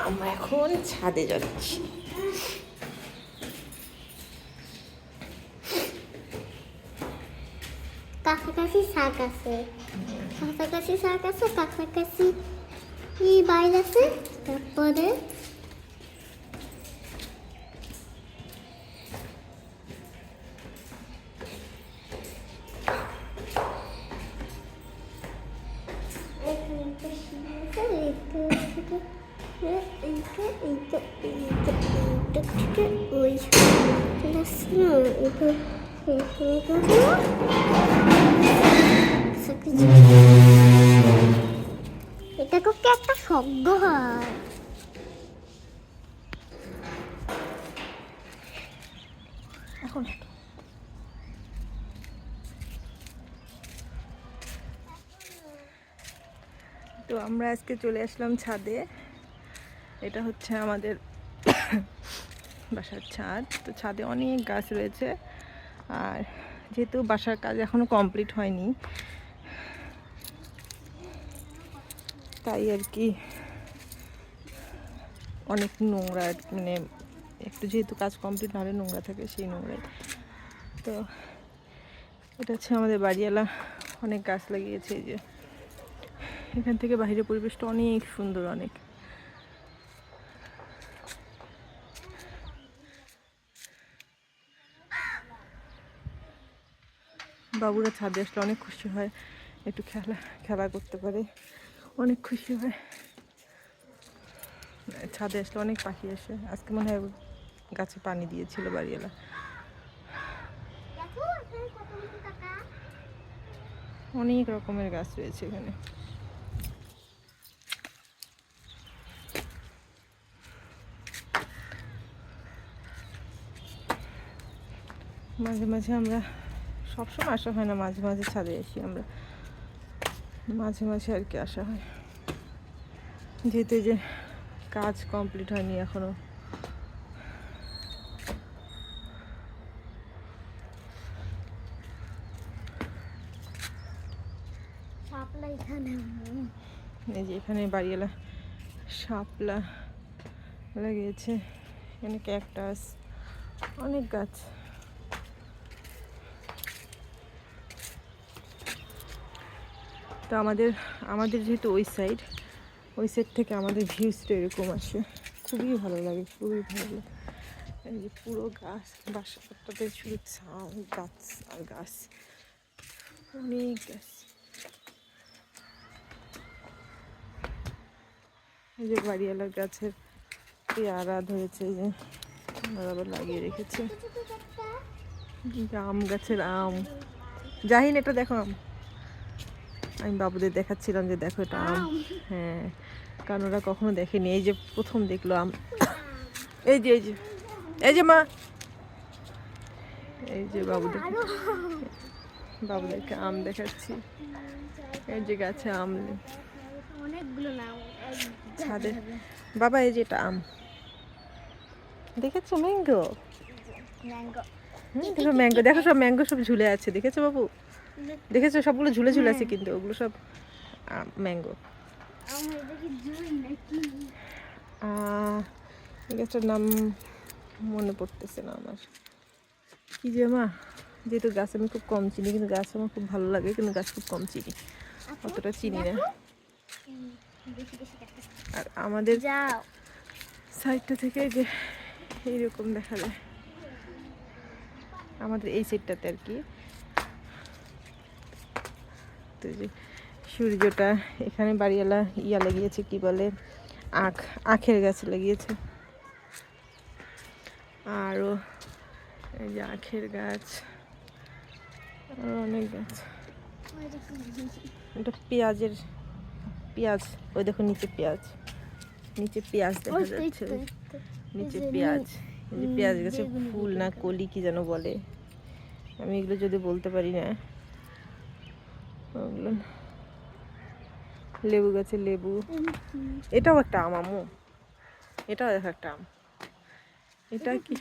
আমরা এখন ছাদে যাচ্ছি। কাছাকাছি শাক আছে, কাছাকাছি শাক আছে, কাছাকাছি বাইল আছে। তারপরে এটা করতে একটা শব্দ হয়। এখন তো আমরা আজকে চলে আসলাম ছাদে। এটা হচ্ছে আমাদের বাসার ছাদ। তো ছাদে অনেক গাছ রয়েছে, আর যেহেতু বাসার কাজ এখনো কমপ্লিট হয়নি, তাই আর কি অনেক নোংরা, মানে একটু যেহেতু কাজ কমপ্লিট না হলে নোংরা থাকে, সেই নোংরাই। তো এটা হচ্ছে আমাদের বাড়িওয়ালা অনেক গাছ লাগিয়েছে। এই যে এখান থেকে বাইরের পরিবেশটা অনেক সুন্দর, অনেক। বাবুরা ছাদে আসলে অনেক খুশি হয়, একটু খেলা করতে পারে, অনেক খুশি হয়। ছাদে আসলে অনেক পাখি আসে। আজকে মনে হয় গাছে পানি দিয়েছিল বাড়িওয়ালা। অনেক রকমের গাছ রয়েছে এখানে। মাঝে মাঝে আমরা, সবসময় আসা হয় না, মাঝে মাঝে ছাদে আসি আমরা, মাঝে মাঝে আর কি আসা হয়, যেহেতু যে কাজ কমপ্লিট হয়নি এখনো। এই যে এখানে বাড়িওয়ালা শাপলা লাগিয়েছে, এখানে ক্যাকটাস, অনেক গাছ। তো আমাদের যেহেতু ওই সাইড থেকে আমাদের ভিউজটা এরকম আসে, খুবই ভালো লাগে, খুবই ভালো লাগে। এই যে পুরো গাছ, বাসাটাতে শুধু গাছ আর গাছ, অনেক গাছ। এই যে বাড়িওয়ালার গাছের পেয়ারা ধরেছে, এই যে আবার লাগিয়ে রেখেছে। আম গাছের আম, জাহিন এটা দেখো আম। আমি বাবুদের দেখাচ্ছিলাম যে দেখো এটা আম। হ্যাঁ, কারণ ওরা কখনো দেখেনি, এই যে প্রথম দেখলো আম। এই যে এই যে মা, এই যে বাবুদেরকে আম দেখাচ্ছি। এই যে গাছে আম, অনেকগুলো নাম ছাদে। বাবা এই যে এটা আম, দেখেছো? ম্যাঙ্গো, দেখো ম্যাঙ্গো, দেখো সব ম্যাঙ্গো সব ঝুলে আছে, দেখেছো বাবু? দেখেছো সবগুলো ঝুলে ঝুলে আছে, কিন্তু ওগুলো সব ম্যাঙ্গো। এই গাছটার নাম মনে পড়তেছে না আমার, কি যে মা, যেহেতু গাছ আমি খুব কম চিনি, কিন্তু গাছ আমার খুব ভালো লাগে, কিন্তু গাছ খুব কম চিনি, অতটা চিনি না। আর আমাদের সাইডটা থেকে যে এইরকম দেখা যায়, আমাদের এই সাইডটাতে আর কি। তো যে সূর্যটা, এখানে বাড়িওয়ালা লাগিয়েছে, কি বলে, আখের গাছ লাগিয়েছে। আরও এই যে আখের গাছ, আর অনেক গাছ। এটা পেঁয়াজ, ওই দেখো নিচে পেঁয়াজ দেখা যাচ্ছে, নিচে পেঁয়াজ। এই যে পেঁয়াজ গাছে ফুল না কলি কি যেন বলে, আমি এগুলো যদি বলতে পারি না। ওগুলো লেবু গাছে লেবু, এটাও একটা আম, আম্মু এটাও একটা আম। এটা কি,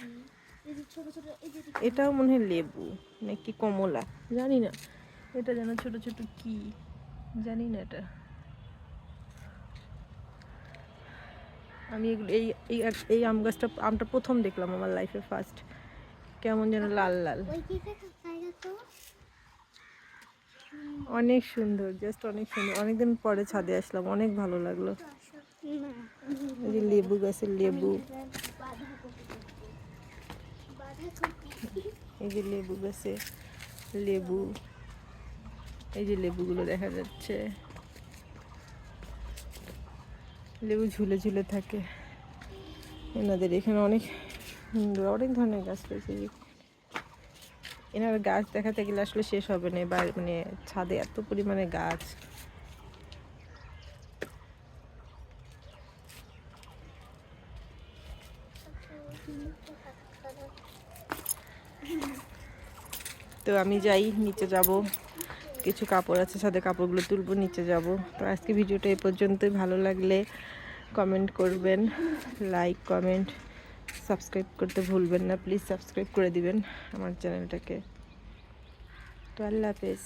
এটাও মনে হয় লেবু নাকি কমলা, জানি না। এটা যেন ছোট ছোট কি জানি না এটা। আমি এই এই এই আম গাছটা আমটা প্রথম দেখলাম আমার লাইফে ফার্স্ট। কেমন যেন লাল লাল, ওই দিকে তাকাইলে তো অনেক সুন্দর, জাস্ট অনেক সুন্দর। অনেকদিন পরে ছাদে আসলাম, অনেক ভালো লাগলো। না এই যে লেবু গাছের লেবু, বাঁধাকপি এই যে লেবু গাছে লেবু, এই যে লেবুগুলো দেখা যাচ্ছে, লেবু ঝুলে ঝুলে থাকে। এনাদের এখানে অনেক সুন্দর অনেক ধরনের গাছ রয়েছে। এনার গাছ দেখাতে গেলে আসলে শেষ হবে না, বা মানে ছাদে এত পরিমাণে গাছ। তো আমি যাই, নিচে যাব, কিছু কাপড় আছে ছাদে, কাপড়গুলো তুলবো, নিচে যাব। তো আজকে ভিডিওটা এই পর্যন্তই। ভালো লাগলে কমেন্ট করবেন, লাইক কমেন্ট সাবস্ক্রাইব করতে ভুলবেন না। প্লিজ সাবস্ক্রাইব করে দিবেন আমার চ্যানেলটাকে। তো আল্লাহ হাফেজ।